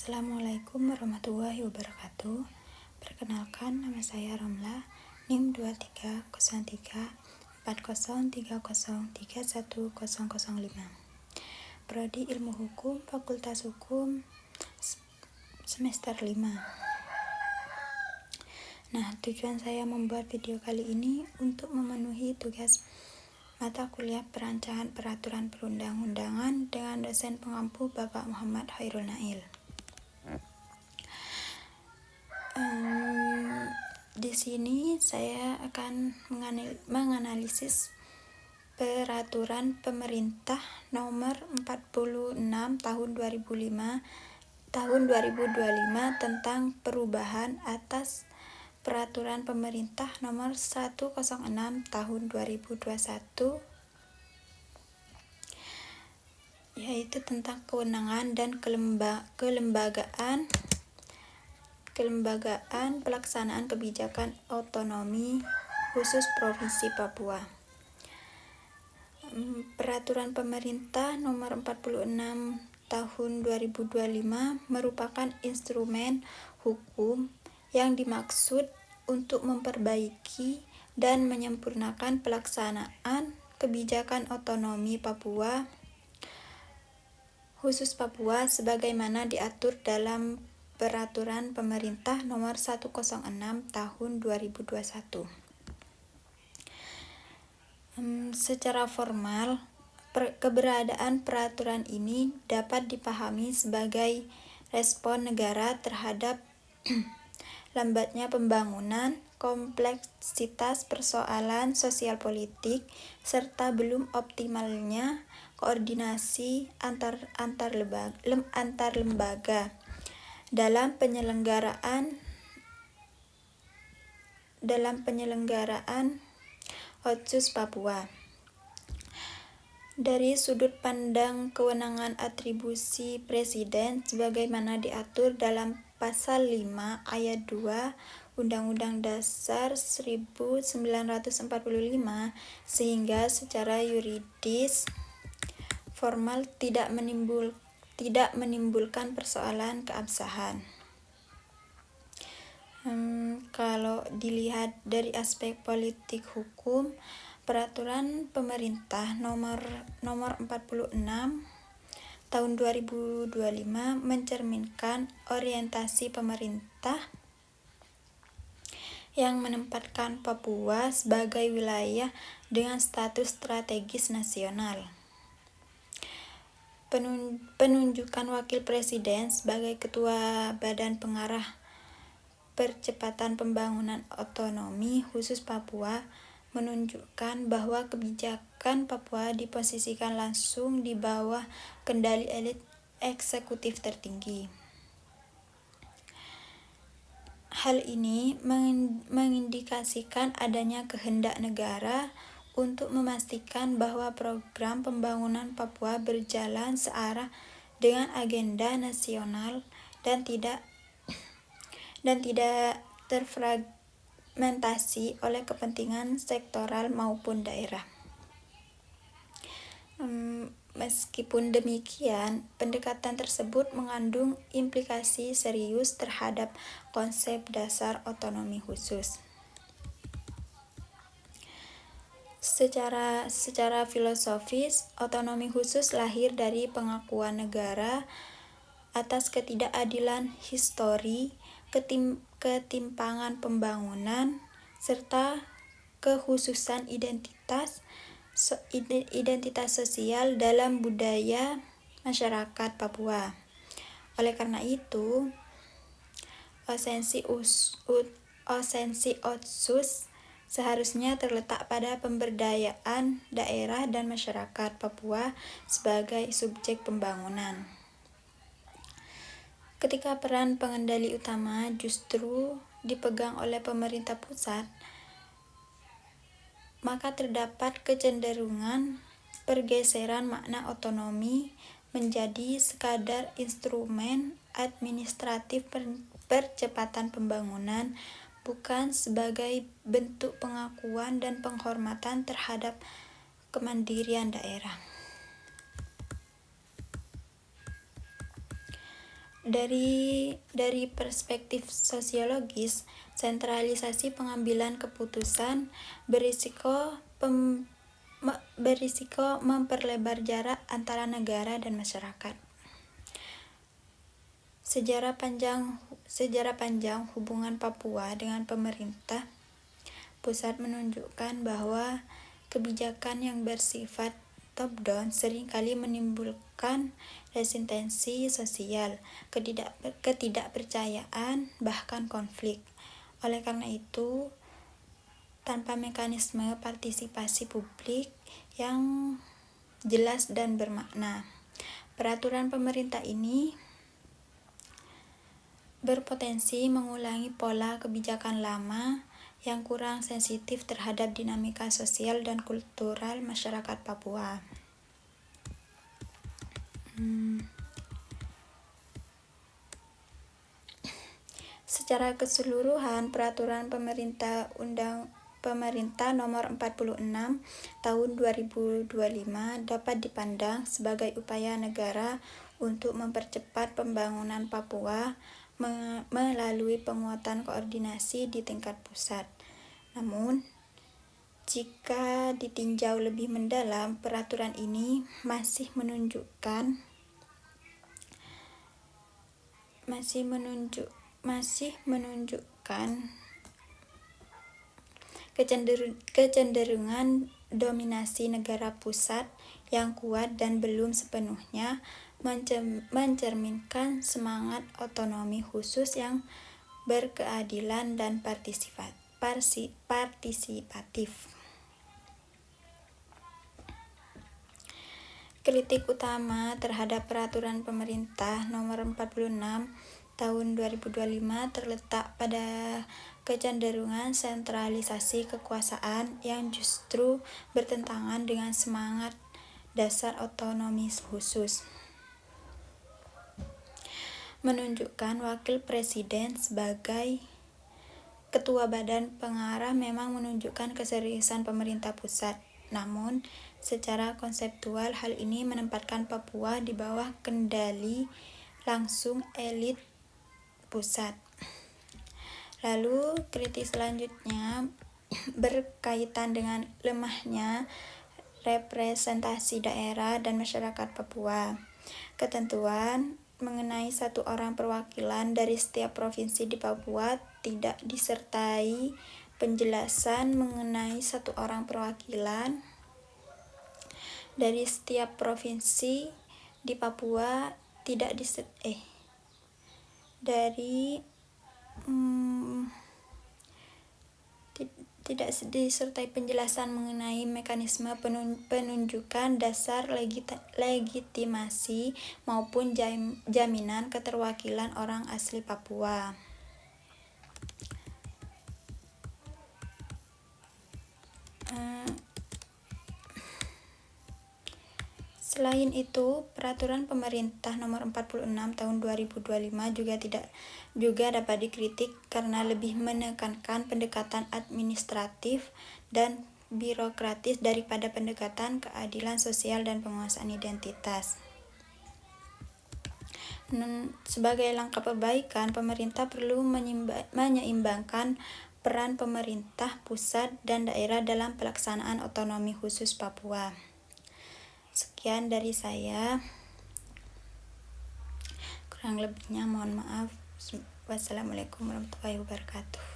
Assalamualaikum warahmatullahi wabarakatuh. Perkenalkan, nama saya Romla, NIM 230340303105. Prodi Ilmu Hukum, Fakultas Hukum, semester 5. Nah, tujuan saya membuat video kali ini untuk memenuhi tugas mata kuliah perancangan peraturan perundang-undangan dengan dosen pengampu Bapak Muhammad Khairul Nail. Di sini saya akan menganalisis peraturan pemerintah nomor 46 tahun 2025 tentang perubahan atas peraturan pemerintah nomor 106 tahun 2021, yaitu tentang kewenangan dan kelembagaan pelaksanaan kebijakan otonomi khusus Provinsi Papua. Peraturan pemerintah nomor 46 tahun 2025 merupakan instrumen hukum yang dimaksud untuk memperbaiki dan menyempurnakan pelaksanaan kebijakan otonomi Papua khusus Papua sebagaimana diatur dalam Peraturan Pemerintah Nomor 106 Tahun 2021. Secara formal, keberadaan peraturan ini dapat dipahami sebagai respon negara terhadap lambatnya pembangunan, kompleksitas persoalan sosial politik, serta belum optimalnya koordinasi antar lembaga dalam penyelenggaraan Otsus Papua. Dari sudut pandang kewenangan atribusi Presiden sebagaimana diatur dalam Pasal 5 Ayat 2 Undang-Undang Dasar 1945, sehingga secara yuridis formal tidak menimbulkan persoalan keabsahan. Kalau dilihat dari aspek politik hukum, peraturan pemerintah nomor 46 tahun 2025 mencerminkan orientasi pemerintah yang menempatkan Papua sebagai wilayah dengan status strategis nasional. Penunjukan Wakil Presiden sebagai Ketua Badan Pengarah Percepatan Pembangunan Otonomi Khusus Papua menunjukkan bahwa kebijakan Papua diposisikan langsung di bawah kendali elit eksekutif tertinggi. Hal ini mengindikasikan adanya kehendak negara untuk memastikan bahwa program pembangunan Papua berjalan searah dengan agenda nasional dan tidak terfragmentasi oleh kepentingan sektoral maupun daerah. Meskipun demikian, pendekatan tersebut mengandung implikasi serius terhadap konsep dasar otonomi khusus. Secara filosofis, otonomi khusus lahir dari pengakuan negara atas ketidakadilan histori, ketimpangan pembangunan, serta kekhususan identitas sosial dalam budaya masyarakat Papua. Oleh karena itu, esensi Otsus seharusnya terletak pada pemberdayaan daerah dan masyarakat Papua sebagai subjek pembangunan. Ketika peran pengendali utama justru dipegang oleh pemerintah pusat, maka terdapat kecenderungan pergeseran makna otonomi menjadi sekadar instrumen administratif percepatan pembangunan, bukan sebagai bentuk pengakuan dan penghormatan terhadap kemandirian daerah. Dari perspektif sosiologis, sentralisasi pengambilan keputusan berisiko memperlebar jarak antara negara dan masyarakat. Sejarah panjang hubungan Papua dengan pemerintah pusat menunjukkan bahwa kebijakan yang bersifat top-down seringkali menimbulkan resistensi sosial, ketidakpercayaan, bahkan konflik. Oleh karena itu, tanpa mekanisme partisipasi publik yang jelas dan bermakna, peraturan pemerintah ini berpotensi mengulangi pola kebijakan lama yang kurang sensitif terhadap dinamika sosial dan kultural masyarakat Papua. Secara keseluruhan, peraturan pemerintah nomor 46 tahun 2025 dapat dipandang sebagai upaya negara untuk mempercepat pembangunan Papua melalui penguatan koordinasi di tingkat pusat. Namun, jika ditinjau lebih mendalam, peraturan ini masih menunjukkan kecenderungan dominasi negara pusat yang kuat dan belum sepenuhnya mencerminkan semangat otonomi khusus yang berkeadilan dan partisipatif. Kritik utama terhadap peraturan pemerintah nomor 46 tahun 2025 terletak pada kecenderungan sentralisasi kekuasaan yang justru bertentangan dengan semangat dasar otonomi khusus. Menunjukkan wakil presiden sebagai ketua badan pengarah memang menunjukkan keseriusan pemerintah pusat. Namun, secara konseptual hal ini menempatkan Papua di bawah kendali langsung elit pusat. Lalu, kritik selanjutnya berkaitan dengan lemahnya representasi daerah dan masyarakat Papua. Ketentuan mengenai satu orang perwakilan dari setiap provinsi di Papua tidak disertai penjelasan mengenai satu orang perwakilan dari setiap provinsi di Papua tidak disertai penjelasan mengenai mekanisme penunjukan dasar legitimasi maupun jaminan keterwakilan orang asli Papua. Selain itu, peraturan pemerintah nomor 46 tahun 2025 juga dapat dikritik karena lebih menekankan pendekatan administratif dan birokratis daripada pendekatan keadilan sosial dan penguasaan identitas. Sebagai langkah perbaikan, pemerintah perlu menyeimbangkan peran pemerintah pusat dan daerah dalam pelaksanaan otonomi khusus Papua. Sekian dari saya. Kurang lebihnya mohon maaf. Wassalamualaikum warahmatullahi wabarakatuh.